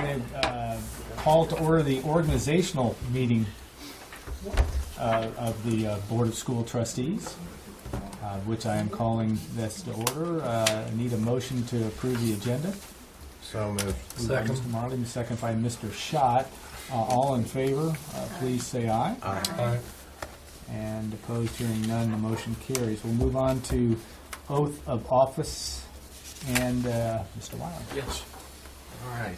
going to call to order the organizational meeting of the Board of School Trustees, which I am calling this to order. I need a motion to approve the agenda. So moved. Second. Mr. Marley, second by Mr. Schott. All in favor, please say aye. Aye. Aye. And opposed, hearing none, the motion carries. We'll move on to oath of office. And Mr. Wiley. Yes. All right.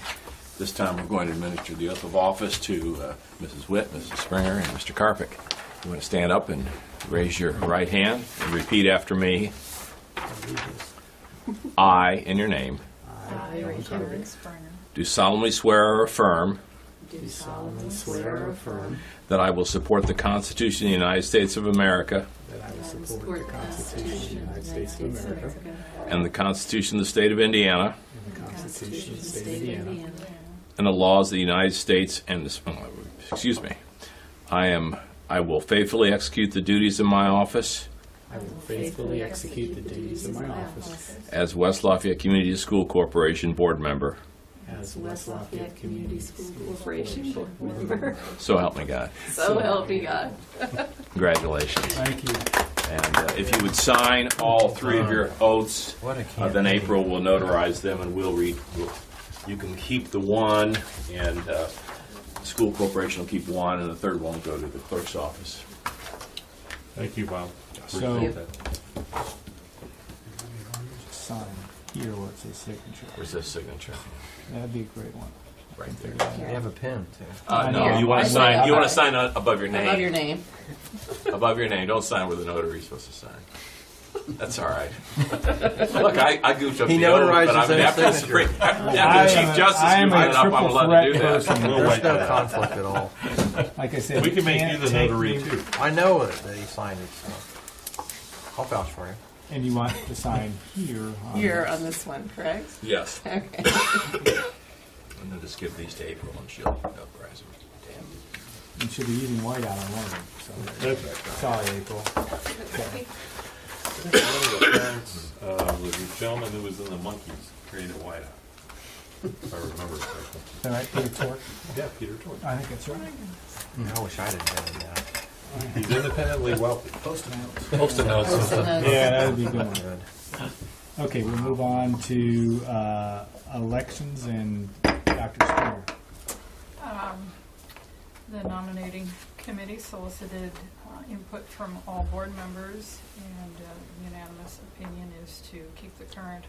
This time we're going to administer the oath of office to Mrs. Witt, Mrs. Springer, and Mr. Karpick. You want to stand up and raise your right hand and repeat after me. I, in your name, I, Karen Springer, do solemnly swear or affirm do solemnly swear or affirm that I will support the Constitution of the United States of America That I will support the Constitution of the United States of America and the Constitution of the State of Indiana and the Constitution of the State of Indiana and the laws of the United States and excuse me. I will faithfully execute the duties of my office I will faithfully execute the duties of my office as West Lafayette Community School Corporation Board Member. as West Lafayette Community School Corporation Board Member. So help me God. So help me God. Congratulations. Thank you. And if you would sign all three of your oaths, then April will notarize them and we'll read. You can keep the one, and the school corporation will keep one, and the third one will go to the clerk's office. Thank you, Bob. So, Appreciate that. sign here where it says signature. Where's this signature? That'd be a great one. Right there. You have a pen, too. No, you want to sign. You want to sign above your I love your name. name. Above your name. Don't sign where the notary is supposed to sign. That's all right. Look, I goofed up He the oath, notarizes but I mean, his after the signature. Chief Justice I am goofed a it up, I'm triple allowed to do threat that. person. We'll There's wait no for that. conflict at all. Like I said, We can make you can't the take notary, me- too. I know that he signed it, so I'll vouch for him. And you want to sign here. You're on this one, correct? Yes. Okay. And then just give these to April, and she'll notarize them. Damn. You should be using white out on one of them. So. That's right. Sorry, April. Okay. One of the parents was a gentleman who was in the Monkeys, created a whiteout. If I remember correctly. All right, Peter Tork. Yeah, Peter Tork. I think that's right. I wish I didn't have that. He's independently wealthy. Post-it notes. Post-it notes. Yeah, that would be good. Good. Okay, we'll move on to elections and Dr. Springer. The nominating committee solicited input from all board members, and unanimous opinion is to keep the current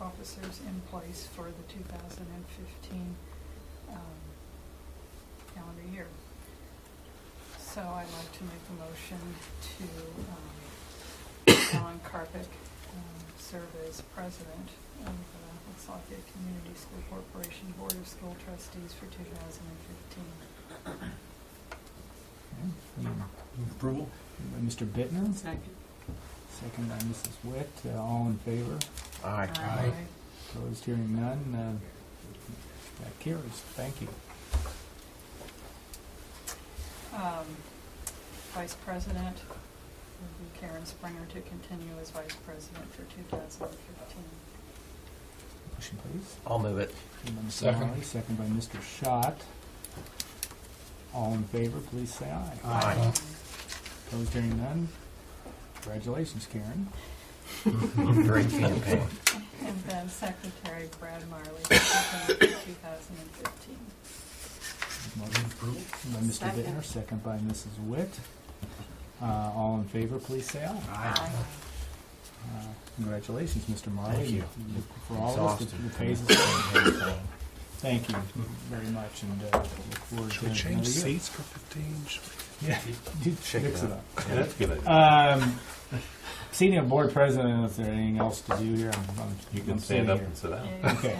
officers in place for the 2015 calendar year. So I'd like to make a motion to Alan Karpick serve as president of the West Lafayette Community School Corporation Board of School Trustees for 2015. Approval? By Mr. Bittner, Second. second by Mrs. Witt. All in favor? Aye. Opposed, hearing none. That carries. Thank you. Vice President would be Karen Springer to continue as Vice President for 2015. Motion, please. I'll move it. By Mr. Second. Marley, second by Mr. Schott. All in favor, please say aye. Aye. Opposed, hearing none. Congratulations, Karen. Great campaign. And then Secretary Brad Marley to continue for 2015. Motion approved by Mr. Second. Bittner, second by Mrs. Witt. All in favor, please say aye. Aye. Congratulations, Mr. Marley. Thank you. For all of us, Exhausted. the pays us. Thank you very much, and look forward Should to we change another year. seats for 15? Yeah, you Shake mix it it up. up. Yeah, that's a good idea. Senior board president, is there anything else to do here? You can I'm stand sitting up here. and sit down. Okay.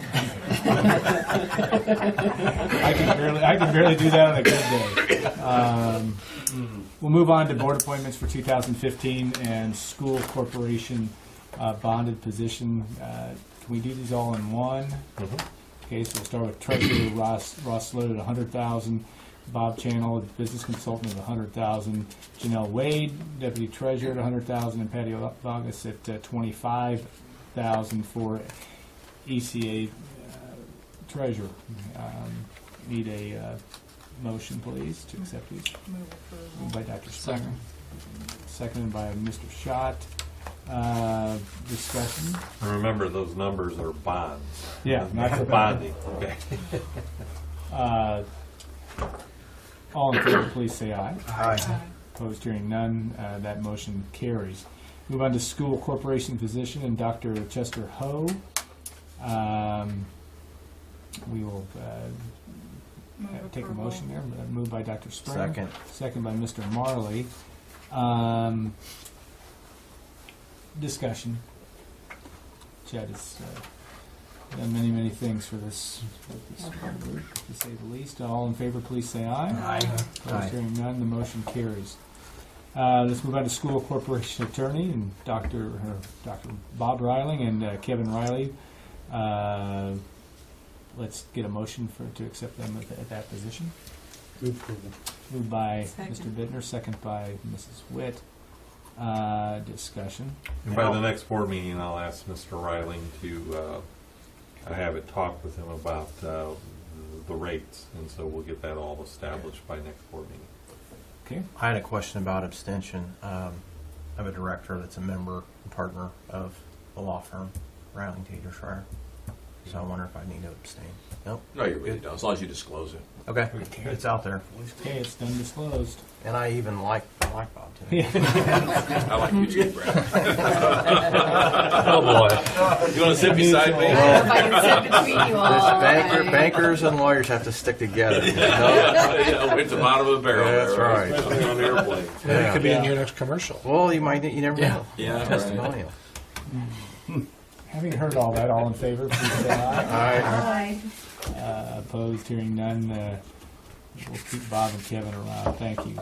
I can barely do that on a good day. We'll move on to board appointments for 2015 and school corporation bonded position. Can we do these all in one? Okay, so we'll start with Treasurer Ross Load at $100,000. Bob Channel, business consultant at $100,000. Janelle Wade, deputy treasurer at $100,000, and Patty Vargas at $25,000 for ECA treasurer. Need a motion, please, to accept these. Move approval. Moved by Dr. Springer. Seconded by Mr. Schott. Discussion? And remember, those numbers are bonds. Yeah, not for bonding, okay. All in favor, please say aye. Aye. Opposed, hearing none, that motion carries. Move on to school corporation physician and Dr. Chester Ho. We will Move take a approval. motion there. Moved by Dr. Springer. Second. Second by Mr. Marley. Discussion. Chad has done many, many things for this group, to say the least. All in favor, please say aye. Aye. Opposed, Aye. hearing none, the motion carries. Let's move on to school corporation attorney and Dr. Bob Riling and Kevin Riley. Let's get a motion to accept them at that position. Moved by Second. Mr. Bittner, second by Mrs. Witt. Discussion. And by the next board meeting, I'll ask Mr. Riling to have it talk with him about the rates, and so we'll get that all established by next board meeting. Okay. I had a question about abstention. I have a director that's a member and partner of the law firm, Riling Tater Schreier. So I wonder if I need to abstain. Nope. No, you really don't, as long as you disclose it. Okay. It's out there. Okay, it's done disclosed. And I even like Bob too. Yeah. I like you too, Brad. Oh, boy. You want to sit beside me? I don't know if I can sit between you all. Bankers and lawyers have to stick together. You know? Yeah, we're at the bottom of the barrel. That's there, right. Especially on airplanes. Yeah. Could be in your next commercial. Well, you never know. Yeah, right. Testimonial. Having heard all that, all in favor, please say aye. Aye. Opposed, hearing none. We'll keep Bob and Kevin around. Thank you.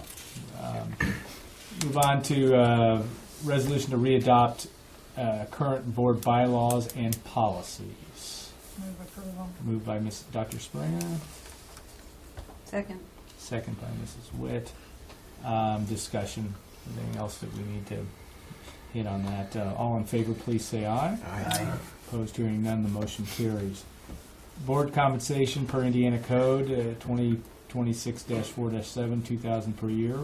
Move on to resolution to readopt current board bylaws and policies. Move approval. Moved by Dr. Springer, Second. second by Mrs. Witt. Discussion. Anything else that we need to hit on that? All in favor, please say aye. Aye. Opposed, hearing none, the motion carries. Board compensation per Indiana Code 2026-4-7, $2,000 per year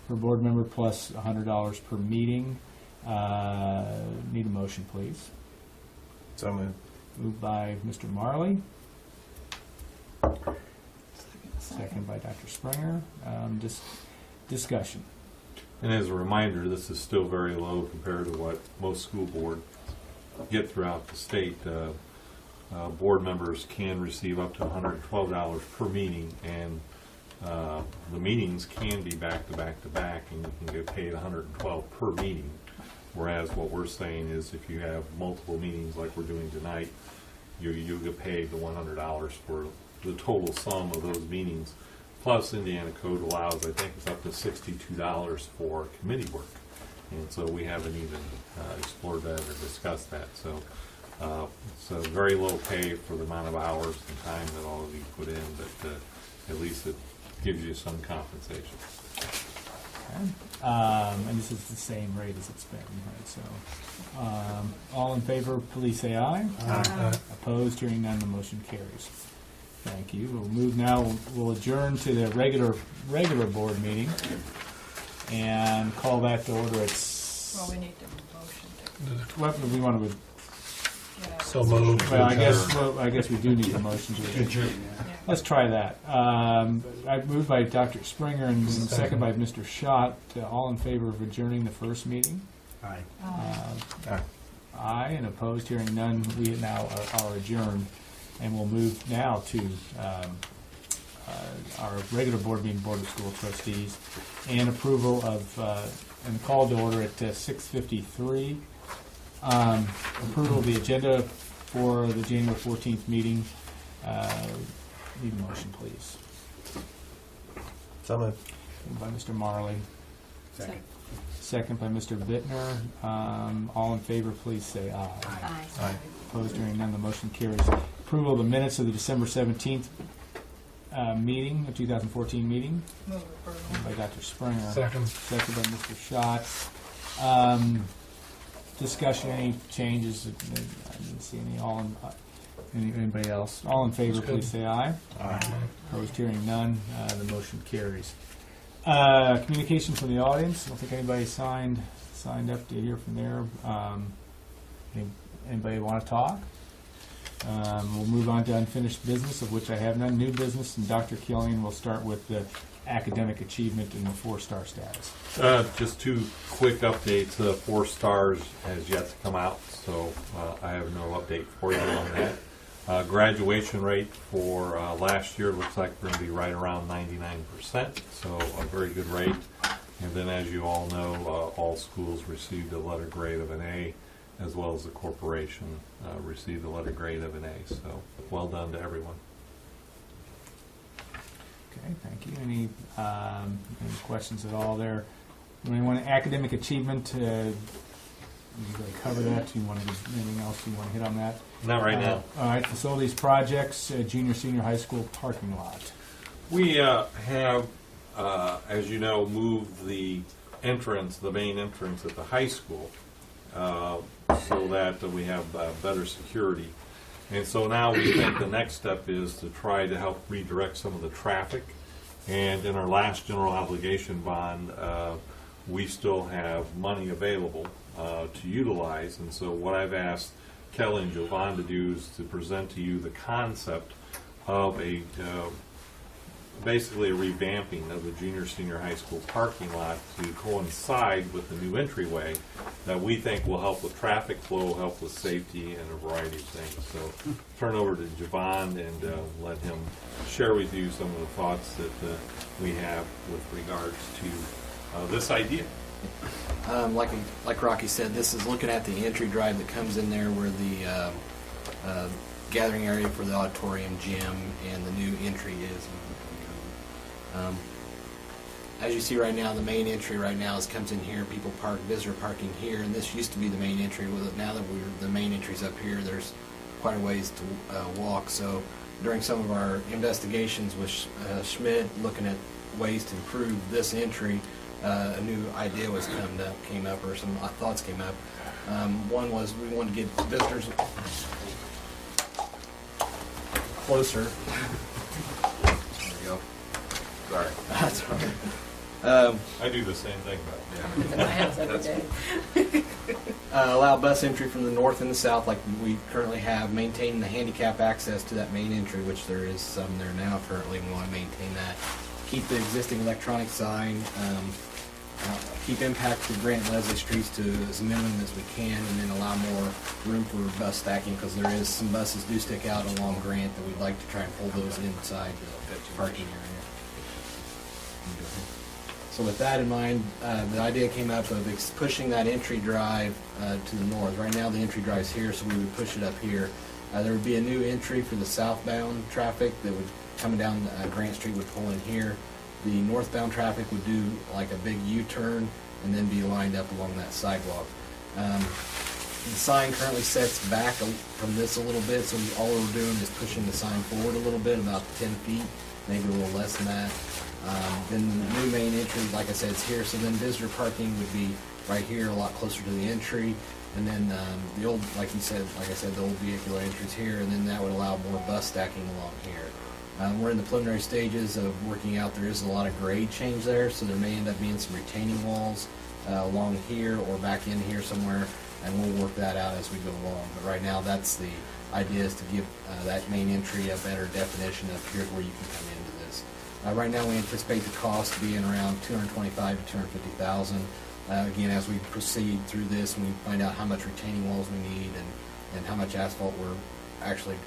per board member plus $100 per meeting. Need a motion, please. So moved. Moved by Mr. Marley, second by Dr. Springer. Discussion. And as a reminder, this is still very low compared to what most school boards get throughout the state. Board members can receive up to $112 per meeting, and the meetings can be back to back to back, and you can get paid $112 per meeting. Whereas what we're saying is, if you have multiple meetings like we're doing tonight, you get paid the $100 for the total sum of those meetings. Plus, Indiana Code allows, I think it's up to $62 for committee work. And so we haven't even explored that or discussed that. So it's a very low pay for the amount of hours and time that all of you put in, but at least it gives you some compensation. Okay. And this is the same rate as it's been, right? So, all in favor, please say aye. Aye. Opposed, hearing none, the motion carries. Thank you. We'll move now. We'll adjourn to the regular board meeting and call that to order. Well, we need to motion to What do we want to? get out. So moved. Well, I guess we do need a motion to adjourn. Yeah. Let's try that. I moved by Dr. Springer and second by Mr. Schott. All in favor of adjourning the first meeting? Aye. Aye, and opposed, hearing none. We now are adjourned, and we'll move now to our regular board meeting, Board of School Trustees, and approval of and call to order at 6:53. Approval of the agenda for the January 14th meeting. Need a motion, please. So moved. Moved by Mr. Marley. Second. Second by Mr. Bittner. All in favor, please say aye. Aye. Aye. Opposed, hearing none, the motion carries. Approval of the minutes of the December 17th meeting, the 2014 meeting, Move approval. by Dr. Springer. Second. Second by Mr. Schott. Discussion, any changes? I didn't see any. Anybody else? All in favor, please say aye. Opposed, hearing none, the motion carries. Communication from the audience. I don't think anybody signed up to hear from there. Anybody want to talk? We'll move on to unfinished business, of which I have none. New business, and Dr. Killian will start with the academic achievement and the 4-star status. Just two quick updates. 4 stars has yet to come out, so I have no update for you on that. Graduation rate for last year looks like we're going to be right around 99%, so a very good rate. And then, as you all know, all schools received a letter grade of an A, as well as the corporation received a letter grade of an A. So, well done to everyone. Okay, thank you. Any questions at all there? Anyone academic achievement? You going to cover that? Do you want to do anything else you want to hit on that? Not right now. All right, facilities projects, junior, senior high school parking lot. We have, as you know, moved the entrance, the main entrance at the high school, so that we have better security. And so now we think the next step is to try to help redirect some of the traffic. And in our last general obligation bond, we still have money available to utilize. And so what I've asked Kelly and Jovan to do is to present to you the concept of a basically a revamping of the junior senior high school parking lot to coincide with the new entryway that we think will help with traffic flow, help with safety, and a variety of things. So turn over to Jovan and let him share with you some of the thoughts that we have with regards to this idea. Like Rocky said, this is looking at the entry drive that comes in there where the gathering area for the auditorium, gym, and the new entry is. As you see right now, the main entry right now comes in here. People park, visitor parking here, and this used to be the main entry. Now that the main entry's up here, there's quite a ways to walk. So during some of our investigations with Schmidt, looking at ways to improve this entry, a new idea came up, or some thoughts came up. One was we wanted to get visitors closer. There we go. Sorry. That's all right. I do the same thing, but My house every day. Allow bus entry from the north and the south like we currently have, maintaining the handicap access to that main entry, which there is some there now currently. We want to maintain that. Keep the existing electronic sign, keep impact to Grant and Leslie streets to as minimum as we can, and then allow more room for bus stacking, because there is some buses do stick out along Grant that we'd like to try and pull those inside the parking area. So with that in mind, the idea came up of pushing that entry drive to the north. Right now the entry drive's here, so we would push it up here. There would be a new entry for the southbound traffic that would, coming down Grant Street, would pull in here. The northbound traffic would do like a big U-turn and then be lined up along that sidewalk. The sign currently sets back from this a little bit, so all we're doing is pushing the sign forward a little bit, about 10 feet, maybe a little less than that. Then the new main entry, like I said, is here. So then visitor parking would be right here, a lot closer to the entry. And then the old, like I said, the old vehicular entries here, and then that would allow more bus stacking along here. We're in the preliminary stages of working out. There is a lot of grade change there, so there may end up being some retaining walls along here or back in here somewhere, and we'll work that out as we go along. But right now, that's the idea, is to give that main entry a better definition of here's where you can come into this. Right now, we anticipate the cost being around $225,000 to $250,000. Again, as we proceed through this, and we find out how much retaining walls we need and how much asphalt we're actually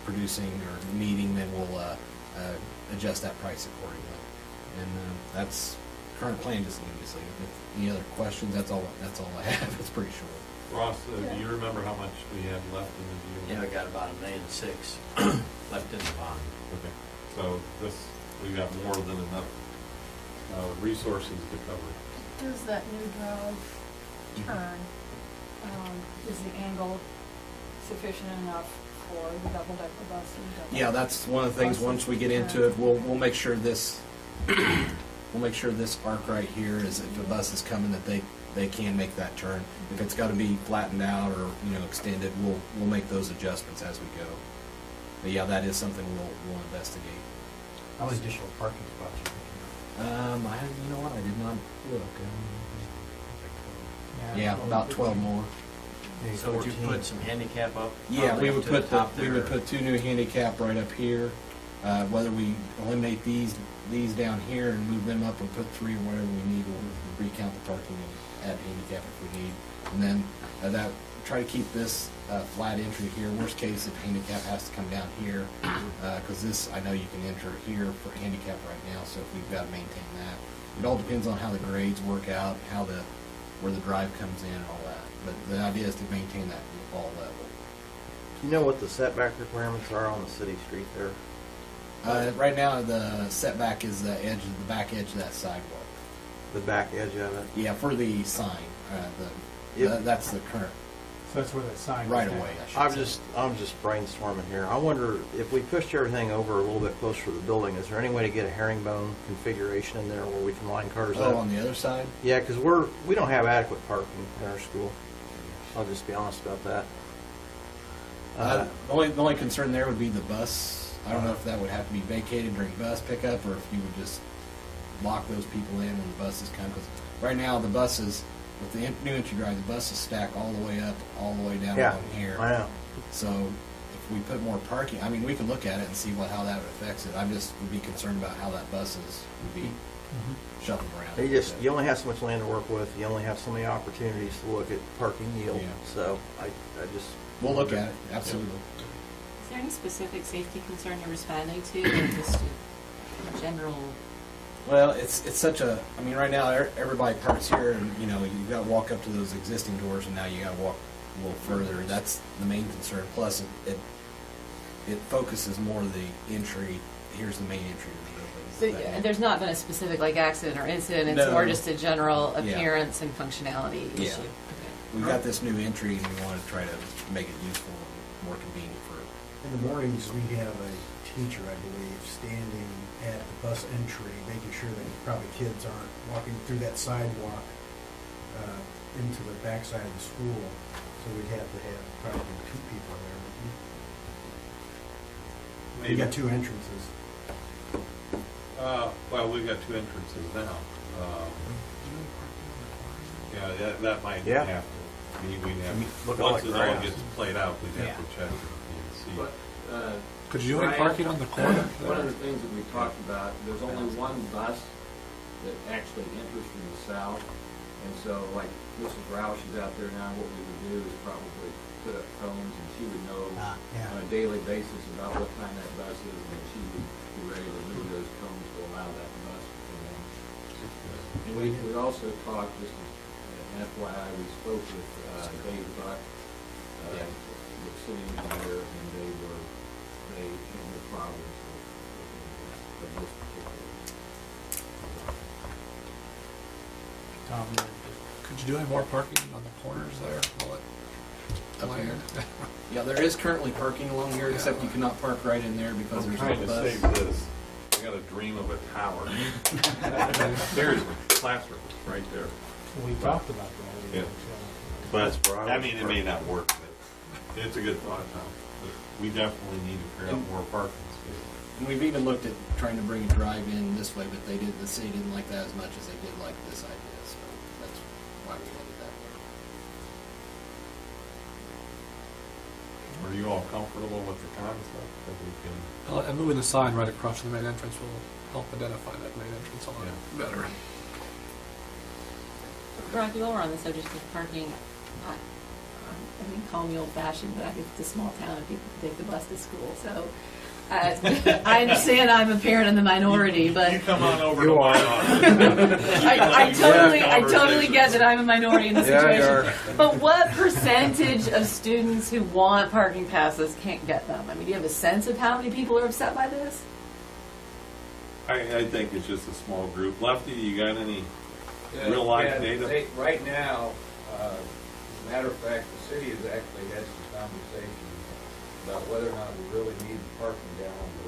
producing or needing, then we'll adjust that price accordingly. And that's current plan, just obviously. If any other questions, that's all I have. It's pretty short. Ross, do you remember how much we have left in the deal? Yeah, we got about $1.6 million left in the bond. Okay, so we got more than enough resources to cover. Does that new drive turn, is the angle sufficient enough for the double-decker bus? Yeah, that's one of the things. Once we get into it, we'll make sure this arc right here is, if a bus is coming, that they can make that turn. If it's got to be flattened out or extended, we'll make those adjustments as we go. But yeah, that is something we'll investigate. How many additional parking spots are you You know what? I did not look. Yeah, about 12 more. thinking? So would you 14. put some handicap up? Yeah, probably we would up to the put top we there? would put 2 new handicap right up here. Whether we eliminate these down here and move them up and put 3 or whatever we need, we'll recount the parking and add handicap if we need. And then that try to keep this flat entry here. Worst case, if handicap has to come down here, because this I know you can enter here for handicap right now. So if we've got to maintain that, it all depends on how the grades work out, where the drive comes in, and all that. But the idea is to maintain that all level. You know what the setback requirements are on the city street there? Right now, the setback is the back edge of that sidewalk. The back edge of it? Yeah, for the sign. Yep. That's the current So that's where that sign is right now. away. I should say. I'm just brainstorming here. I wonder if we pushed everything over a little bit closer to the building, is there any way to get a herringbone configuration in there where we can line cars Oh, up? on the other side. Yeah, because we don't have adequate parking in our school. I'll just be honest about that. The only concern there would be the bus. I don't know if that would have to be vacated during bus pickup, or if you would just lock those people in when the buses come. Because right now the buses, with the new entry drive, the buses stack all the way up, all the way down Yeah, along here. I know. So if we put more parking, I mean, we could look at it and see how that affects it. I just would be concerned about how that buses would be shuffled around. You only have so much land to work with. You only have so many opportunities to look at parking yield. Yeah. So I just. We'll look at it, absolutely. Is there any specific safety concern you're responding to, or just a general? Well, it's such a. I mean, right now everybody parks here, and you got to walk up to those existing doors, and now you got to walk a little further. That's the main concern. Plus, it focuses more the entry. Here's the main entry to the building. So, there's not been a specific accident or incident. It's No. more just a general Yeah. appearance and functionality Yeah. issue. We've got this new entry, and we want to try to make it useful and more convenient for. In the mornings, we have a teacher, I believe, standing at the bus entry, making sure that probably kids aren't walking through that sidewalk into the backside of the school. So we'd have to have probably 2 people there. We got 2 entrances. Well, we've got 2 entrances now. Yeah, that might Yeah. have to. We'd have, Look at once all it the all grass. gets played out, we'd have to check and see. But, Could you do any Brian, parking on the corner? One of the things that we talked about, there's only one bus that actually enters from the south. And so, like Mrs. Roush is out there now, what we would do is probably put up cones, and she would know on a daily basis about what time that bus is, and then she would be ready to move those cones to allow that bus to come in. And we also talked, just as an FYI, we spoke with Dave Buck, the city engineer, and they had no problems with this particular. Tom, could you do any more parking on the corners there? Up here. Yeah, there is currently parking along here, except you cannot park right in there because I'm there's trying no to bus. save this. I got a dream of a tower. There's classrooms right there. We talked about that. Yeah. That's But, where I I was mean, it may not work, but it's a good thought, Tom. But we definitely need to figure out more parking spaces. And we've even looked at trying to bring a drive in this way, but the city didn't like that as much as they did like this idea, so that's why we headed that way. Are you all comfortable with the concept that we can? And moving the sign right across from the main entrance will help identify that main entrance a lot better. Rocky, while we're on the subject of parking, I mean, call me old-fashioned, but it's a small town and people take the bus to school, so I understand I'm a parent in the minority, but You come on over to my office. I totally get that I'm a minority in this Yeah, you situation. But what percentage of students who want parking passes can't get them? I mean, do you have a sense of how many people are upset by this? I think it's just a small group. Lefty, you got any real life data? Right now, as a matter of fact, the city has actually had some conversations about whether or not we really need parking down on the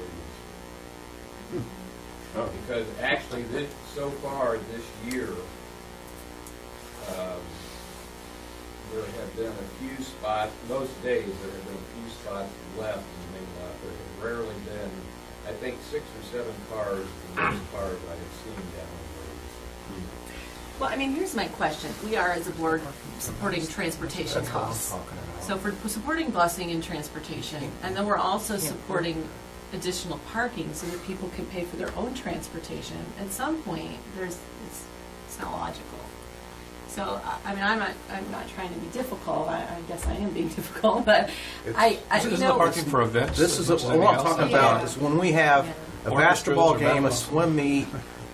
Williams. Oh. Because actually, so far this year, there have been a few spots, most days, there have been a few spots left in the main lot. There have rarely been, I think, 6 or 7 cars, the most cars I have seen down the road. Well, I mean, here's my question. We are, as a board, supporting transportation That's what I'm costs. talking about. So for supporting busing and transportation, and then we're also supporting additional parking so that people can pay for their own transportation. At some point, it's not logical. So, I mean, I'm not trying to be difficult. I guess I am being difficult, but I Isn't you the know, parking for events? This is as much as what anything I'm else? talking Yeah. about, is when we have a Orchestras basketball or game, a basketball. swim meet,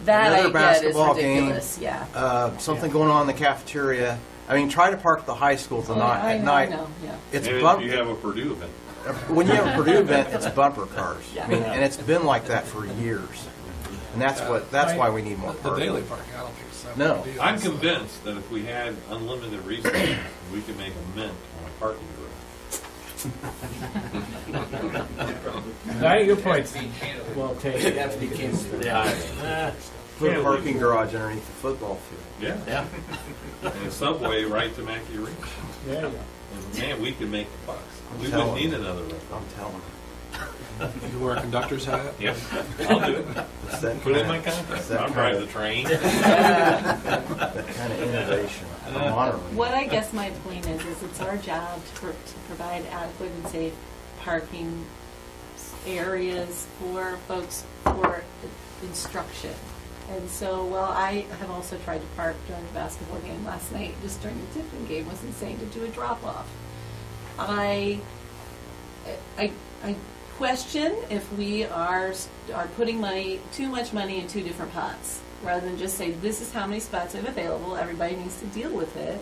that I another get is basketball game, ridiculous. Yeah. something going on in the cafeteria. I mean, try to park at the high school Oh, tonight, I at know, night. I know, yeah. It's And bump, if you have a Purdue event. when you have a Purdue event, it's bumper cars. Yeah. I mean, and it's been like that for years. And that's why we need more The parking. daily parking, I don't think it's that No. big a deal. I'm convinced that if we had unlimited resources, we could make a mint on a parking garage. I think your point's well taken. Put a parking garage underneath the football field. Yeah. And a subway right to Mackey Ridge. There you go. And man, we could make the bucks. We telling wouldn't need you. another one. I'm telling you. You wear a conductor's hat? Yep. I'll do it. It's that Put it in my kind contract. that I'll kind drive of- the train. that kind of innovation. I'm honoring. What I guess my point is it's our job to provide adequate and safe parking areas for folks for instruction. And so, well, I have also tried to park during the basketball game last night, just during the Tiffin game, was insane to do a drop-off. I question if we are putting too much money in 2 different pots, rather than just say, this is how many spots I have available, everybody needs to deal with it.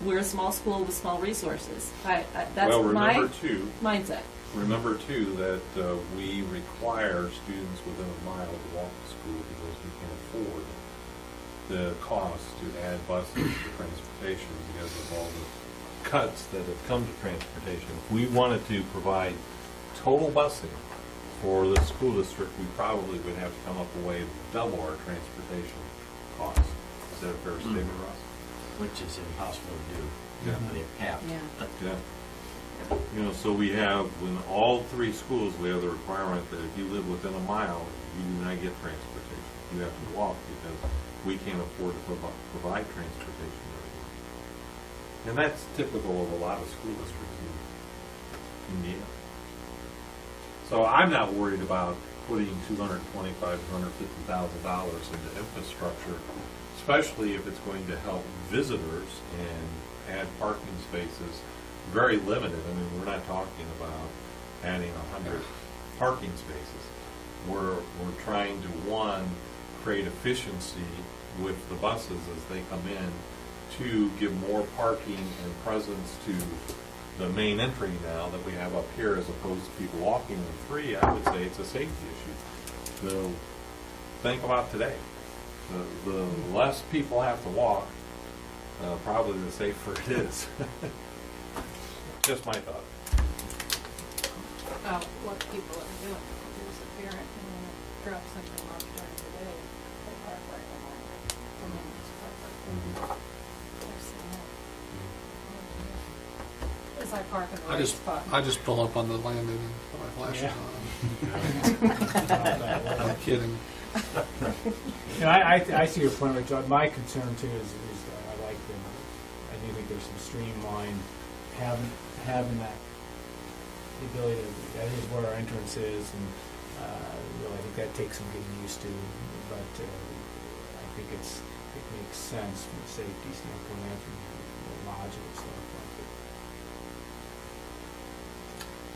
We're a small school with small resources. That's Well, my remember mindset. too that we require students within a mile to walk to school because we can't afford the cost to add buses to transportation because of all the cuts that have come to transportation. If we wanted to provide total busing for the school district, we probably would have to come up with a way to double our transportation costs. Is that a fair statement, Ross? Which is impossible to do. Yeah. They have. Yeah. Yeah. You know, so we have, in all 3 schools, we have the requirement that if you live within a mile, you do not get transportation. You have to walk because we can't afford to provide transportation everywhere. And that's typical of a lot of school districts in Indiana. So I'm not worried about putting $225,000 to $250,000 into infrastructure, especially if it's going to help visitors and add parking spaces. Very limited. I mean, we're not talking about adding 100 parking spaces. We're trying to, one, create efficiency with the buses as they come in, to give more parking and presence to the main entry now that we have up here, as opposed to people walking. And 3, I would say it's a safety issue. So think about today. The less people have to walk, probably the safer it is. Just my thought. What people are doing, there's a parent and when it drops something off during the day, they park right behind it. And then just park right there. I've seen that. As I park in the right spot. I just pull up on the landing and put my flashes on. I'm kidding. You know, I see your point, Rich. My concern too is I like the, I do think there's some streamlined, having that ability to, that is where our entrance is, and really I think that takes some getting used to, but I think it makes sense from a safety standpoint and from the modular stuff like it.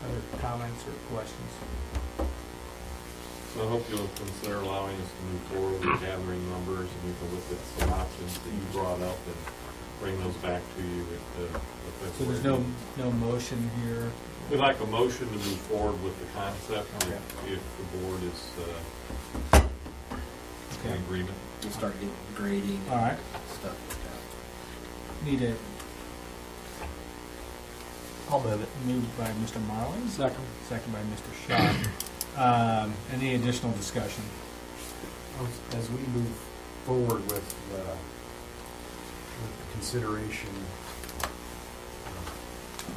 Other comments or questions? So I hope you'll consider allowing us to move forward with gathering numbers, and we can look at some options that you brought up and bring those back to you at the So there's no motion here? We'd like a motion to move forward with the concept, Okay. if the board is in Okay. agreement. We'll start getting grading All right. and stuff like that. Need a I'll move it. moved by Mr. Marlin, Second. second by Mr. Shaw. Any additional discussion? As we move forward with the consideration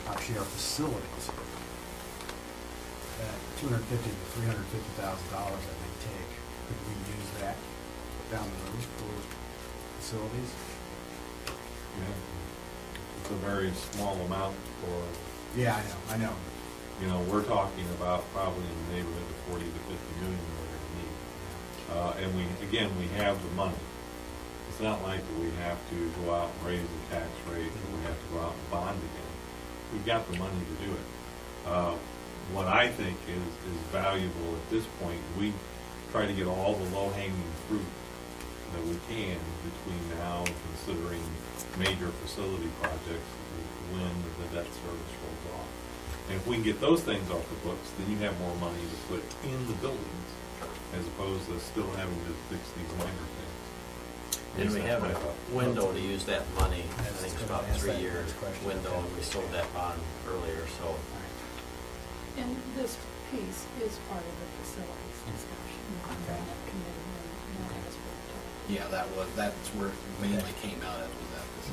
actually our facilities. That $250,000 to $350,000 that may take, could we use that down the road for facilities? It's a very small amount for, Yeah, I know. you know, we're talking about probably in the neighborhood of 40 to 50 million we're going to need. And we have the money. It's not like we have to go out and raise the tax rate, or we have to go out and bond again. We've got the money to do it. What I think is valuable at this point, we try to get all the low-hanging fruit that we can between now and considering major facility projects when the debt service rolls off. And if we can get those things off the books, then you have more money to put in the buildings as opposed to still having to fix these minor things. And we have a window to use that money, I That's think it's gonna about ask that 3 year next question. window, and we sold that bond earlier, so. And this piece is part of the facilities discussion. Okay. That committee, and that's what we're talking Yeah, that's where it mainly came out of,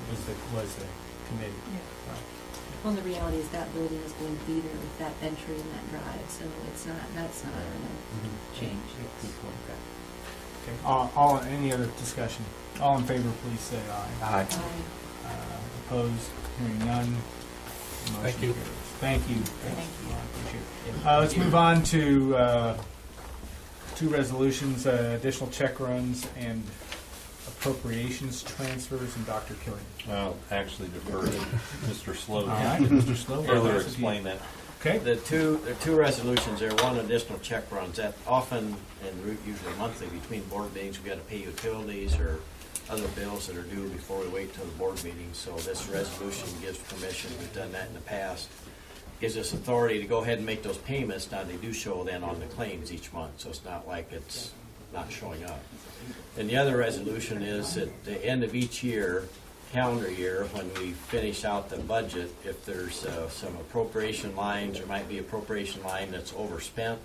was that Was the committee. about. Well, the reality is that building is going to be there with that entry and that drive, so that's not gonna change. Good point. Okay. Any other discussion? All in favor, please say aye. Opposed? Hearing none. Motion Thank you. carries. Thank you. Thank you. I appreciate it. Let's move on to two resolutions, additional check runs and appropriations transfers, and Dr. Killian. I'll actually defer to Mr. Slow. All right, Mr. Slow. Further explain that. Okay. There are two resolutions there, one additional check runs, that often, and usually monthly between board meetings, we gotta pay utilities or other bills that are due before we wait till the board meeting, so this resolution gives permission, we've done that in the past, gives us authority to go ahead and make those payments. Now, they do show then on the claims each month, so it's not like it's not showing up. And the other resolution is at the end of each year, calendar year, when we finish out the budget, if there's some appropriation lines, there might be appropriation line that's overspent,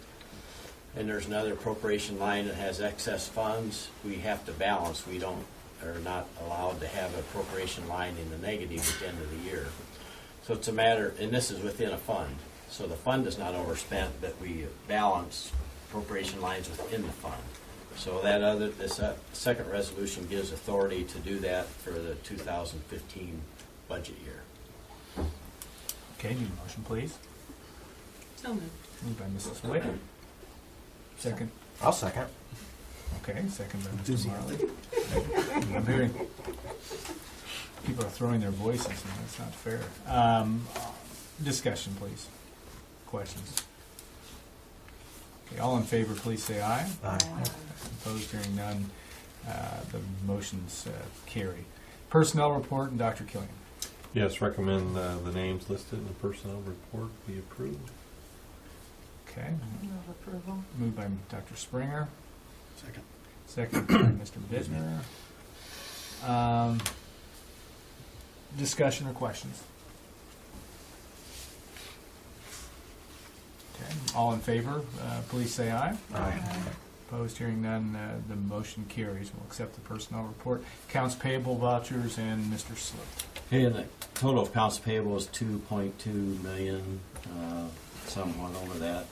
and there's another appropriation line that has excess funds, we have to balance. We are not allowed to have an appropriation line in the negative at the end of the year. So it's a matter, and this is within a fund, so the fund is not overspent, but we balance appropriation lines within the fund. So this second resolution gives authority to do that for the 2015 budget year. Okay, need a motion, please. So moved. Moved by Mrs. Witt. Second. I'll second. Okay, second by Mr. Marley. I'm hearing people are throwing their voices, and that's not fair. Discussion, please. Questions? Okay, all in favor, please say aye. Aye. Opposed, hearing none, the motions carry. Personnel report and Dr. Killian. Yes, recommend the names listed in the personnel report be approved. Okay, Move approval. moved by Dr. Springer, Second. second by Mr. Bittner. Discussion or questions? Okay, all in favor, please say aye. Aye. Opposed, hearing none, the motion carries. We'll accept the personnel report. Accounts payable, vouchers, and Mr. Sloat. Okay, and the total of accounts payable is 2.2 million, somewhat over that.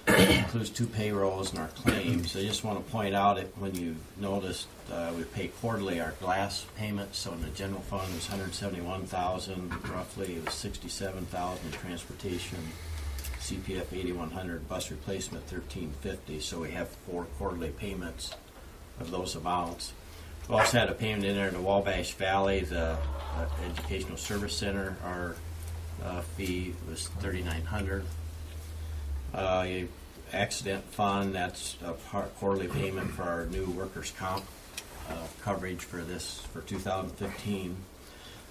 Includes 2 payrolls and our claims. I just want to point out that when you noticed, we pay quarterly our glass payments, so in the general fund it was 171,000 roughly, it was 67,000 in transportation, CPF 8,100, bus replacement 1,350, so we have 4 quarterly payments of those amounts. We also had a payment in there in the Wabash Valley, the Educational Service Center, our fee was 3,900. Accident fund, that's a quarterly payment for our new workers' comp coverage for 2015.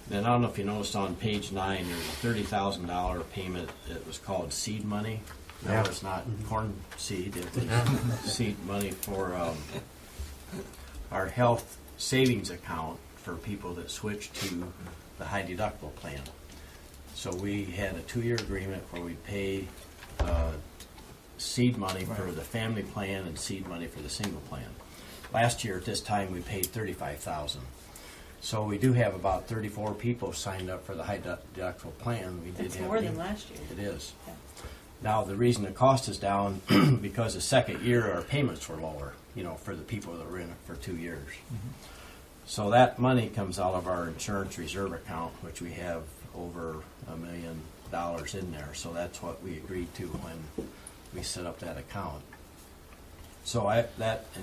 Then I don't know if you noticed on page 9, there's a $30,000 payment that was called seed money. No, Yeah. it's not corn seed, it was seed money for our health savings account for people that switch to the high deductible plan. So we had a 2-year agreement where we pay seed money for the family plan and seed money for the single plan. Last year at this time we paid $35,000. So we do have about 34 people signed up for the high deductible plan. We did That's have more than last year. It is. Yeah. Now, the reason the cost is down, because the second year our payments were lower, for the people that were in it for 2 years. So that money comes out of our insurance reserve account, which we have over $1 million in there. So that's what we agreed to when we set up that account. So and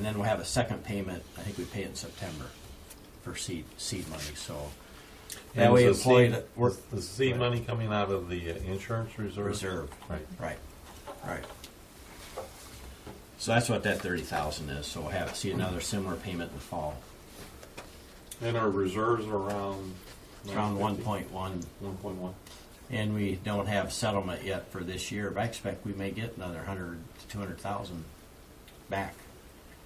then we'll have a second payment. I think we pay it in September for seed money. So that And way, is the employed seed- the seed money coming out of the insurance reserve? Right. So that's what that 30,000 is. So we'll see another similar payment in the fall. And our reserves are around? It's around 150? 1.1. 1.1. And we don't have settlement yet for this year, but I expect we may get another 100 to 200,000 back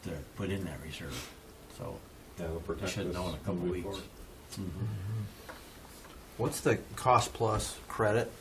to put in that reserve. So Yeah, they'll we protect should us know in a couple moving weeks. forward. What's the cost plus credit?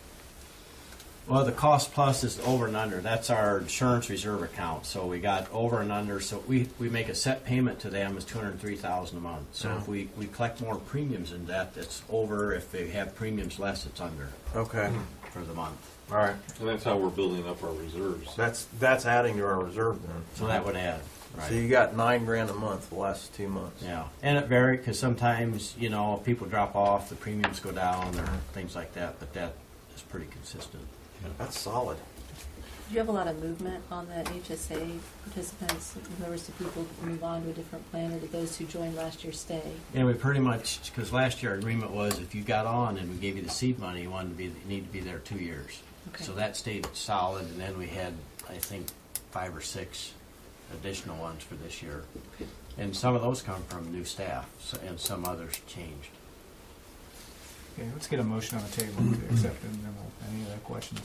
Well, the cost plus is over and under. That's our insurance reserve account. So we got over and under. So we make a set payment to them is $203,000 a month. So if we collect more premiums in that, that's over. If they have premiums less, it's under Okay. for the month. All right. And that's how we're building up our reserves. That's adding to our reserve then. So that would add. Right. So you got $9,000 a month the last 2 months. Yeah, and it varies because sometimes, people drop off, the premiums go down or things like that, but that is pretty consistent. That's solid. Do you have a lot of movement on the HSA participants? In other words, do people move on to a different plan, or did those who joined last year stay? And we pretty much, because last year our agreement was if you got on and we gave you the seed money, you need to be there 2 years. Okay. So that stayed solid, and then we had, I think, 5 or 6 additional ones for this year. And some of those come from new staff, and some others changed. Okay, let's get a motion on the table to accept it, and then any other questions?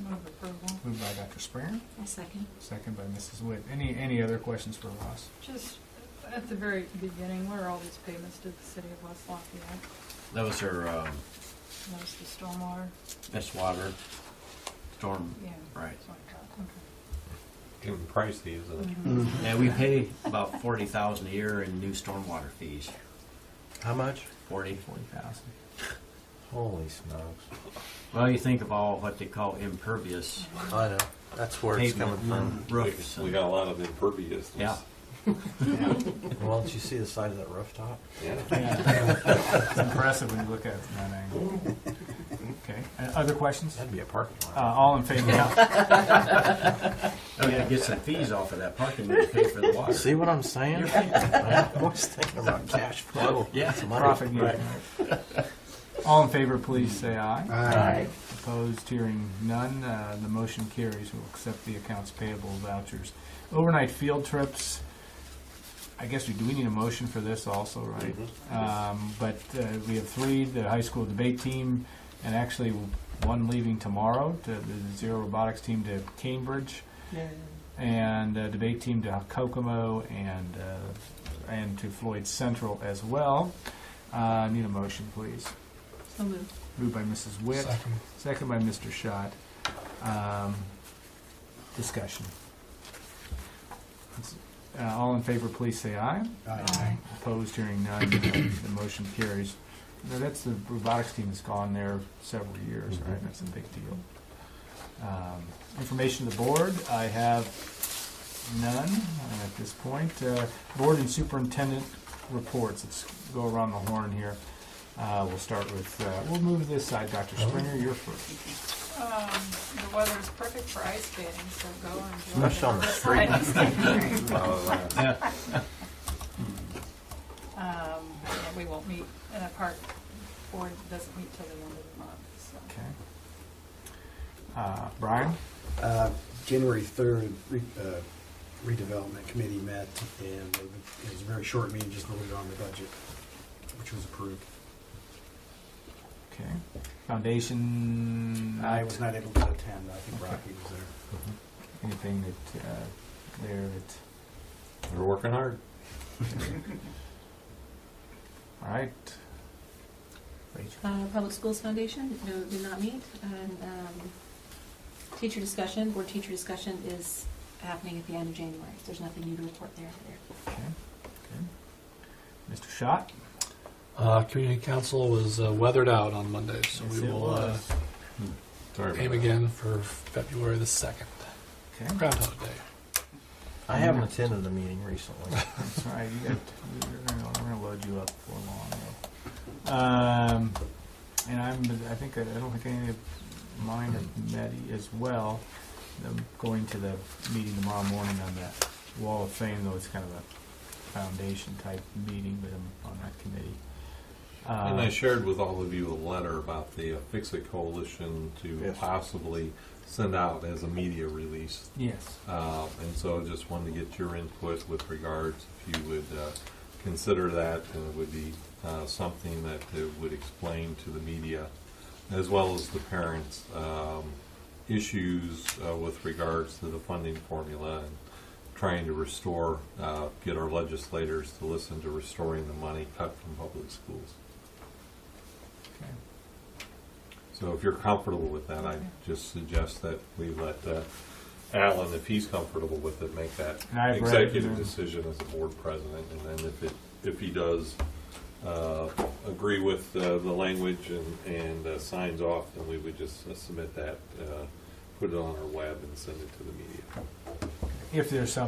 Move approval. Moved by Dr. Springer, A second. second by Mrs. Witt. Any other questions for Ross? Just at the very beginning, what are all these payments to the city of West Lafayette? Those are That's the stormwater? that's water, storm, Yeah. right. That's what I thought. Okay. Getting pricey, isn't it? Mhm. And we pay about $40,000 a year in new stormwater fees. How much? 40,000. Holy smokes. Well, you think of all what they call impervious I know. That's where it's pavement coming from. roofs. We got a lot of impervious. Yeah. Well, did you see the size of that rooftop? Yeah. Yeah. It's impressive when you look at it from that angle. Okay, other questions? That'd be a parking lot. All in favor? Oh, yeah, get some fees off of that parking lot to pay for the water. See what I'm saying? I'm always thinking about cash flow. Yeah. Some money. Profit. Right. All in favor, please say aye. Aye. Opposed, hearing none, the motion carries. We'll accept the accounts payable vouchers. Overnight field trips, I guess do we need a motion for this also, right? But we have 3, the high school debate team, and actually one leaving tomorrow, to the Zero Robotics team to Cambridge, and debate team to Kokomo, and to Floyd Central as well. Need a motion, please. So moved. Moved by Mrs. Witt. Second by Mr. Schott. Discussion. All in favor, please say aye. Aye. Opposed, hearing none, the motion carries. Now, that's the robotics team that's gone there several years, right? That's a big deal. Information to the board, I have none at this point. Board and superintendent reports. Let's go around the horn here. We'll start with, we'll move to this side. Dr. Springer, you're first. The weather is perfect for ice skating, so go and enjoy. Especially on the street. And we won't meet, park board doesn't meet till the end of the month, so. Okay. Brian? January 3rd, redevelopment committee met, and it was a very short meeting, just voted on the budget, which was approved. Okay. Foundation? I was not able to attend. I think Rocky was there. Anything that, there that, We're working hard. all right. Rachel? Public Schools Foundation, did not meet. And teacher discussion, board teacher discussion is happening at the end of January. There's nothing new to report there. Okay. Mr. Schott? Community Council was weathered out on Monday, so Yes, we it will was. Sorry about aim that. again for February the 2nd. Okay. Groundhog Day. I haven't attended the meeting recently. That's right. We're gonna load you up for long. And I don't think any of mine are met as well. I'm going to the meeting tomorrow morning on that Wall of Fame, though it's kind of a foundation type meeting, but I'm on that committee. And I shared with all of you a letter about the Fix It Coalition to Yes. possibly send out as a media release. Yes. And so I just wanted to get your input with regards, if you would consider that, and it would be something that would explain to the media, as well as the parents, issues with regards to the funding formula and trying to restore, get our legislators to listen to restoring the money cut from public schools. Okay. So if you're comfortable with that, I just suggest that we let Alan, if he's comfortable with it, make that And I've read it, executive and- decision as a board president. And then if he does agree with the language and signs off, then we would just submit that, put it on our web and send it to the media. If there's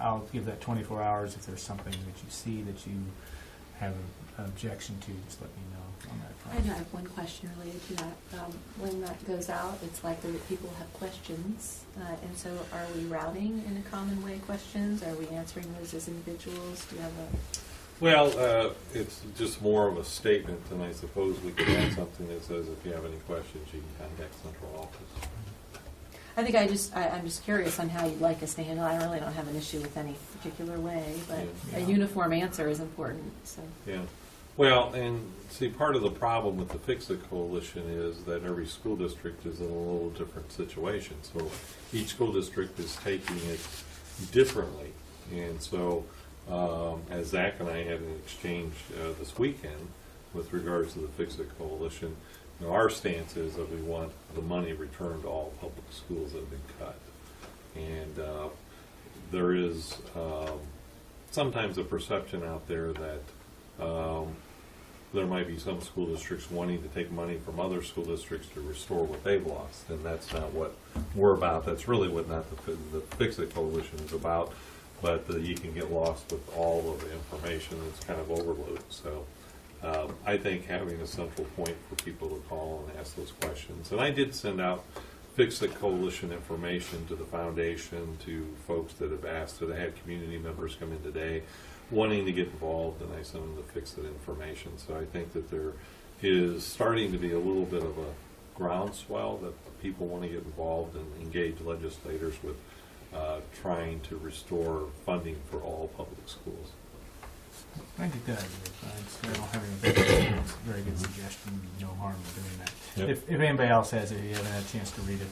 I'll give that 24 hours. If there's something that you see that you have an objection to, just let me know on that I front. do have one question related to that. When that goes out, it's likely that people have questions, and so are we routing in a common way questions? Are we answering those as individuals? Do you have a... Well, it's just more of a statement, and I suppose we could add something that says if you have any questions, you can contact central office. I think I'm just curious on how you'd like us to handle it. I really don't have an issue with any particular way, but Yeah. a uniform answer is important, so. Yeah. Well, and see, part of the problem with the Fix It Coalition is that every school district is in a little different situation. So each school district is taking it differently. And so, as Zach and I had an exchange this weekend with regards to the Fix It Coalition, our stance is that we want the money returned to all public schools that have been cut. And there is sometimes a perception out there that there might be some school districts wanting to take money from other school districts to restore what they've lost, and that's not what we're about. That's really what not the Fix It Coalition is about, but you can get lost with all of the information that's kind of overloaded. So I think having a central point for people to call and ask those questions. And I did send out Fix It Coalition information to the foundation, to folks that have asked. So I had community members come in today wanting to get involved, and I sent them the Fix It information. So I think that there is starting to be a little bit of a groundswell that people want to get involved and engage legislators with trying to restore funding for all public schools. I think it does. I don't have any very good suggestion. No harm in doing that. Yep. If anybody else has it, you haven't had a chance to read it.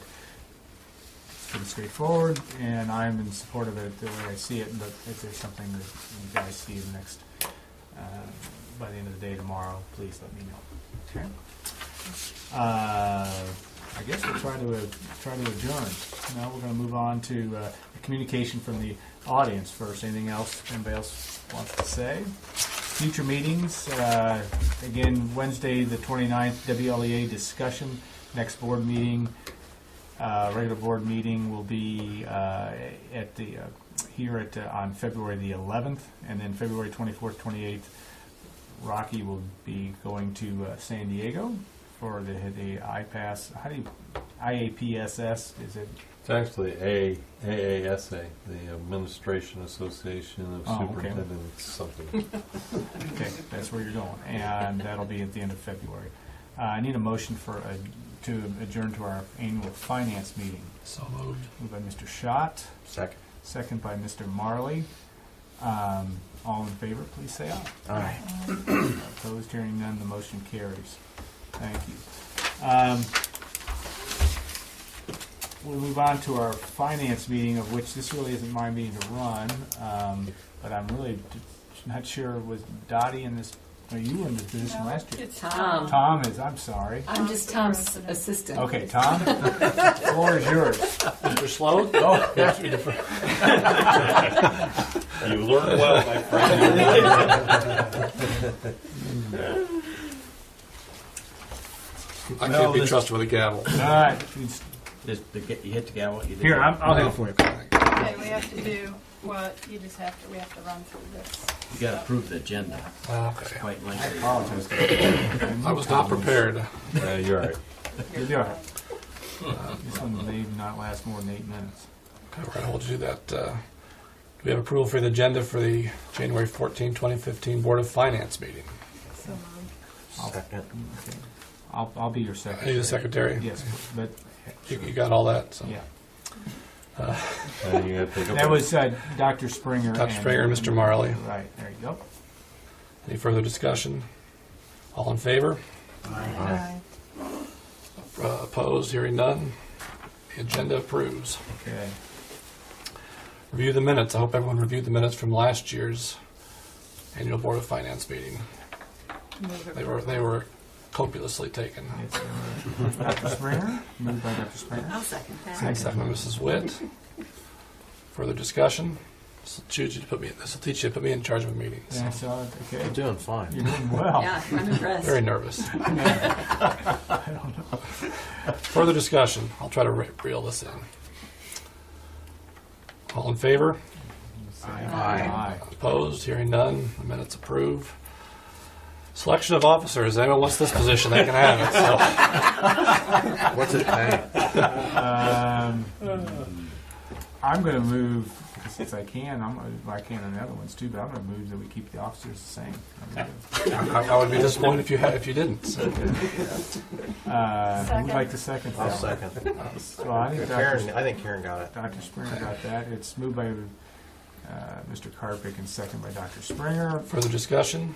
It's pretty straightforward, and I'm in support of it the way I see it. But if there's something that you guys see in the next by the end of the day tomorrow, please let me know. Okay. I guess we'll try to adjourn. Now we're going to move on to communication from the audience first. Anything else anybody else wants to say? Future meetings, again, Wednesday the 29th, WLEA discussion. Next board meeting, regular board meeting will be at the here on February the 11th, and then February 24th, 28th, Rocky will be going to San Diego for the IPASS. How do you IAPSS? Is it? It's actually AASA, the Administration Association of Oh, okay. Superintendents something. Okay, that's where you're going, and that'll be at the end of February. I need a motion to adjourn to our annual finance meeting. So moved. Moved by Mr. Schott, Second. second by Mr. Marley. All in favor, please say aye. Aye. Opposed, hearing none, the motion carries. Thank you. We'll move on to our finance meeting, of which this really isn't my meeting to run, but I'm really not sure, was Dottie in this, or you were in this position last year? It's Tom. Tom is, I'm sorry. I'm just Tom's assistant. Okay, Tom, the floor is yours. Mr. Sloat? Oh, yes, you defer. You learn well, my friend. I No, can't be this- trusted with a gavel. All right. You hit the gavel? You did Here, that. I'll hit it for you. Okay, we have to do what, we have to run through this. You gotta approve the agenda. Okay. Quite lengthy. I was not prepared. You're all right. You're all right. This one may not last more than 8 minutes. Okay, we're gonna hold you to that. Do we have approval for the agenda for the January 14, 2015 Board of Finance meeting? So moved. Second. Okay. I'll be your I secretary. need a secretary. Yes, but You got all that, so. yeah. You gotta take a That vote. was Dr. Springer. Dr. Springer and Mr. Marley. Right, there you go. Any further discussion? All in favor? Aye. Opposed? Hearing none. The agenda approves. Okay. Review the minutes. I hope everyone reviewed the minutes from last year's annual Board of Finance meeting. Move it. They were copiously taken. It's Dr. Springer, moved by Dr. Springer. I'll second that. Second by Mrs. Witt. Further discussion? This will teach you to put me in charge of meetings. Yeah, so, okay. You're doing fine. You're doing well. Yeah, I'm impressed. Very nervous. Further discussion. I'll try to reel this in. All in favor? Aye. Opposed? Hearing none. The minutes approve. Selection of officers. Anyone wants this position, they can have it. So. What's it pay? I'm going to move, since I can, I can on the other ones too, but I'm going to move that we keep the officers the same. I would be disappointed if you didn't. So. Who'd like to second that? I'll second. So I think I think Karen got it. Dr. Springer got that. It's moved by Mr. Carpick and second by Dr. Springer. Further discussion?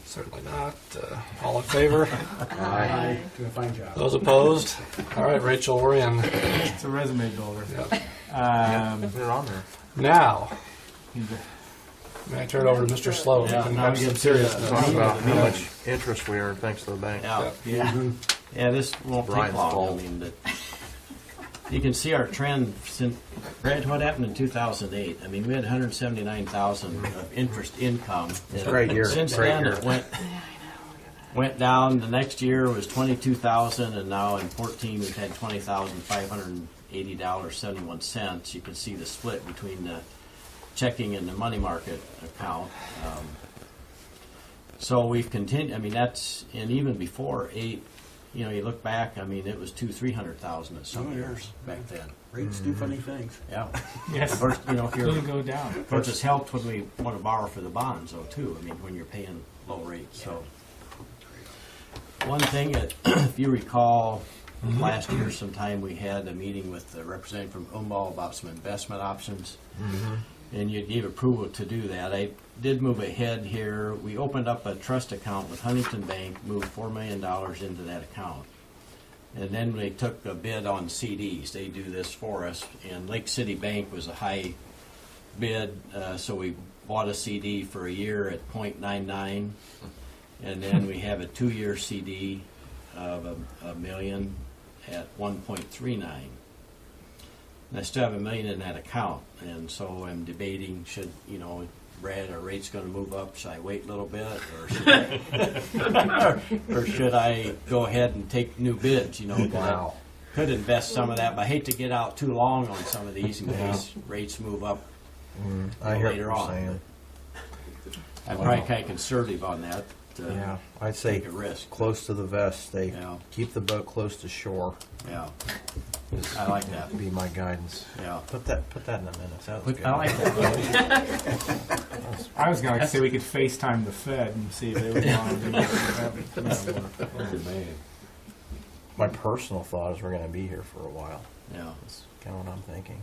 Certainly not. All in favor? Aye. Doing a fine job. Those opposed? All right, Rachel, we're in. It's a resume builder. Yep. Put it on there. Now, may I turn it over to Mr. Slow? We Yeah, can now have we some get serious to Talk about how Yeah. much interest we earn thanks to the bank. Yeah. Yeah. Yeah, this won't take Brian's long. fault. I mean, you can see our trend since, Brad, what happened in 2008? I mean, we had 179,000 of interest income. It's a great year. Since Great then, year. it went down. The next year was 22,000, and now in 14 we've had $20,580.71. You can see the split between the checking and the money market account. So we've continued. I mean, that's, and even before 8. You know, you look back, I mean, it was 200,000-300,000 at some years back then. Rates do funny things. Yeah. Yes. First, you know, if you're, It'll go down. of course, it's helped when we want to borrow for the bonds, though, too. I mean, when you're paying low rates. So, one thing that, if you recall, last year sometime we had a meeting with the representative from Umball about some investment options. And you gave approval to do that. I did move ahead here. We opened up a trust account with Huntington Bank, moved $4 million into that account. And then they took a bid on CDs. They do this for us. And Lake City Bank was a high bid, so we bought a CD for a year at 0.99. And then we have a 2-year CD of a million at 1.39. And I still have $1 million in that account, and so I'm debating, should, you know, Brad, our rate's gonna move up, should I wait a little bit, or should I go ahead and take new bids, you know? 'cause I could invest some of that, but I hate to get out too long on some of these in case rates move up I hear what later you're on. saying. I'm probably kind of conservative on that, Yeah, I'd say take a risk. close to the vest. They Yeah. keep the boat close to shore. Yeah, I like that, Would be my guidance. yeah. Put that in the minutes. That was good. I like that. I was going to say we could FaceTime the Fed and see if they would want to do that. Good man. My personal thought is we're going to be here for a while. Yeah. That's kind of what I'm thinking.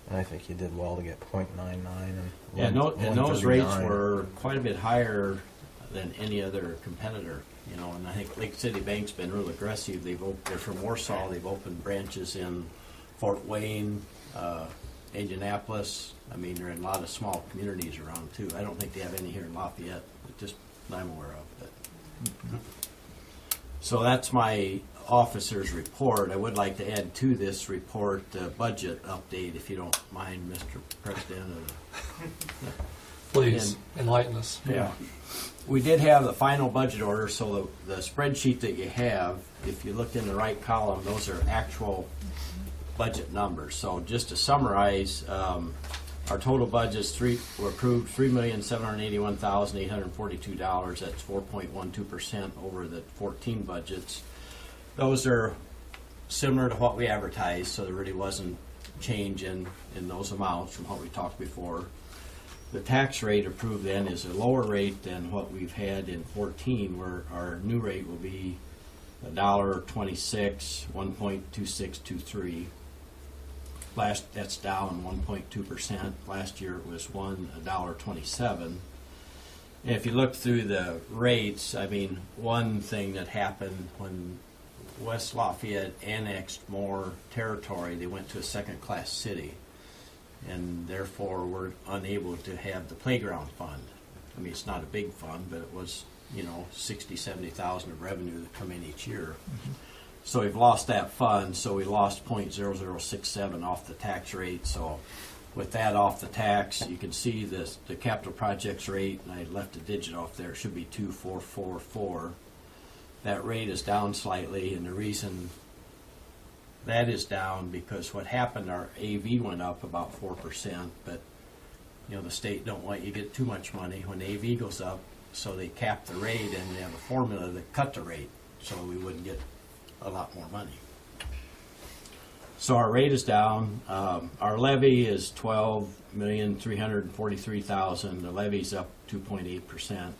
And I think you did well to get 0.99 and Yeah, and those 139. rates were quite a bit higher than any other competitor, you know, and I think Lake City Bank's been real aggressive. They're from Warsaw. They've opened branches in Fort Wayne, Indianapolis. I mean, they're in a lot of small communities around, too. I don't think they have any here in Lafayette, but just that I'm aware of. But. So that's my officer's report. I would like to add to this report budget update, if you don't mind, Mr. President. Please enlighten us. Yeah. We did have the final budget order, so the spreadsheet that you have, if you look in the right column, those are actual budget numbers. So just to summarize, our total budgets were approved $3,781,842. That's 4.12% over the 14 budgets. Those are similar to what we advertised, so there really wasn't change in those amounts from what we talked before. The tax rate approved then is a lower rate than what we've had in 14, where our new rate will be $1.26, 1.2623. That's down 1.2%. Last year it was $1.27. And if you look through the rates, I mean, one thing that happened when West Lafayette annexed more territory, they went to a second-class city, and therefore we're unable to have the playground fund. I mean, it's not a big fund, but it was, 60, 70,000 of revenue that come in each year. Mm-hmm. So we've lost that fund, so we lost 0.0067 off the tax rate. So with that off the tax, you can see the capital projects rate, and I left a digit off there, it should be 2,444. That rate is down slightly, and the reason that is down because what happened, our AV went up about 4%, but the state don't want you to get too much money when AV goes up, so they cap the rate, and they have a formula that cut the rate, so we wouldn't get a lot more money. So our rate is down. Our levy is $12,343,000. The levy's up 2.8%.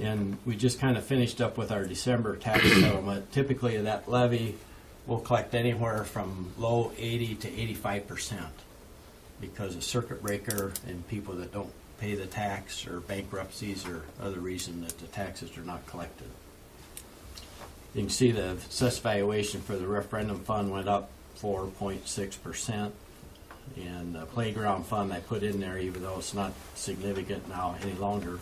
And we just kind of finished up with our December tax settlement. Typically, that levy will collect anywhere from low 80 to 85% because of circuit breaker and people that don't pay the tax or bankruptcies or other reason that the taxes are not collected. You can see the assessed valuation for the referendum fund went up 4.6%. And the playground fund I put in there, even though it's not significant now any longer.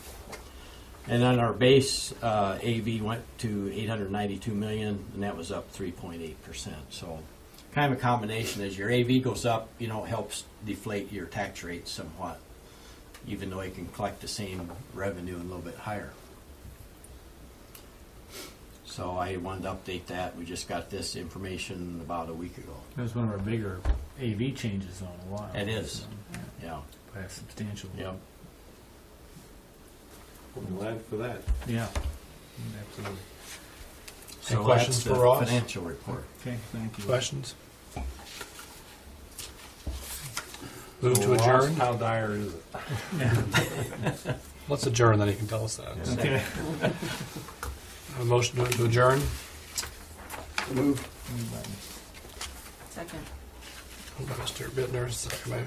And then our base AV went to $892 million, and that was up 3.8%. So kind of a combination. As your AV goes up, it helps deflate your tax rate somewhat, even though you can collect the same revenue a little bit higher. So I wanted to update that. We just got this information about a week ago. That was one of our bigger AV changes in a while. It is, yeah. By a substantial. Yep. I'm glad for that. Yeah, absolutely. So Any questions that's the for Ross? financial report. Okay, thank you. Questions? Move to Ross, adjourn. how dire is it? Let's adjourn, then you can tell us that. Okay. A motion to adjourn. Move. Second. Moved by Mr. Bittner, second by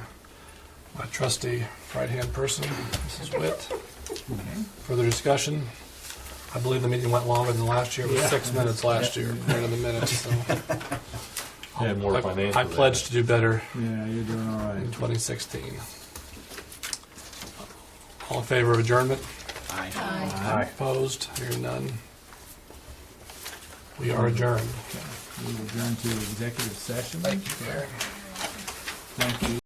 my trusty right-hand person, Mrs. Witt. Further discussion? I believe the meeting went longer than last year. It was 6 minutes last year, according to the minutes. So. Had more financial I pledge to do better Yeah, you're doing all right. in 2016. All in favor of adjournment? Aye. Opposed? Hearing none. We are adjourned. We will adjourn to executive session. Thank you, Gary. Thank you.